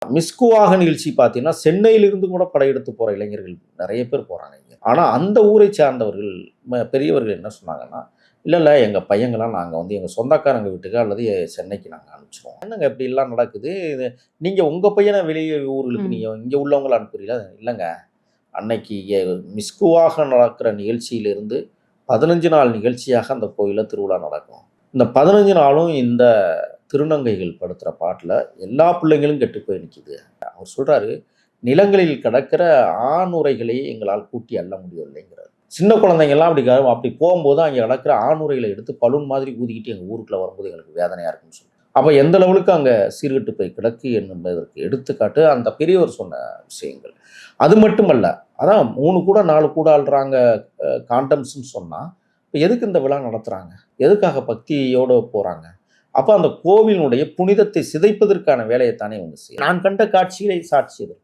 மிஸ்குவாக நிகழ்ச்சி பார்த்தீங்கன்னா, சென்னையிலிருந்து கூட படையெடுத்து போற இளைஞர்கள் நெறைய பேர் போறாங்க இங்க. ஆனா, அந்த ஊரை சார்ந்தவர்கள் பெரியவர்கள் என்ன சொன்னாங்கன்னா, இல்ல எங்க பையங்கலாம் நாங்க வந்து எங்க சொந்தக்காரங்க வீட்டுக்கு அல்லது சென்னைக்கு நாங்க அனுப்பிச்சுருவோம். என்னங்க இப்படிலாம் நடக்குது? இது நீங்க உங்க பையன வெளிய ஊர்களுக்கு ம். நீங்க இங்க உள்ளவங்கள அனுப்புறீங்களா? இல்லங்க. அன்னைக்கு மிஸ்குவாக நடக்கிற நிகழ்ச்சியிலிருந்து 15 நாள் நிகழ்ச்சியாக அந்த கோயில்ல திருவிழா நடக்கும். இந்த 15 நாளும் இந்த திருநங்கைகள் படுத்துற பாட்டுல எல்லா பிள்ளைங்களும் கெட்டு போய் நிக்குது. அவர் சொல்றாரு, "நிலங்களில் கிடக்கிற ஆணுறைகளை எங்களால் கூட்டி அள்ள முடியவில்லைங்கிறாரு. சின்ன குழந்தைங்கலாம் அப்படி போம்போது அங்க கிடக்கிற ஆணுறைகள எடுத்து பலூன் மாதிரி ஊதிக்கிட்டு எங்க ஊருக்குள்ள வரும்போது எங்களுக்கு வேதனையா இருக்குன்னு சொல்றாரு. அப்ப எந்த லெவலுக்கு அங்க சீர்கெட்டு போய் கிடக்கு என்பதற்கு எடுத்துக்காட்டு அந்த பெரியவர் சொன்ன விஷயங்கள். அது மட்டுமல்ல, அதான் 3 கூட 4 கூட அள்ளுறாங்க காண்டம்ஸ்ன்னு சொன்னா, இப்ப எதுக்கு இந்த விழா நடத்துறாங்க? எதுக்காக பக்தியோட போறாங்க? அப்ப அந்த கோவிலினுடைய புனிதத்தை சிதைப்பதற்கான வேலைய தானே இவங்க செய்றாங்க. நான் கண்ட காட்சிகளை சாட்சி அது.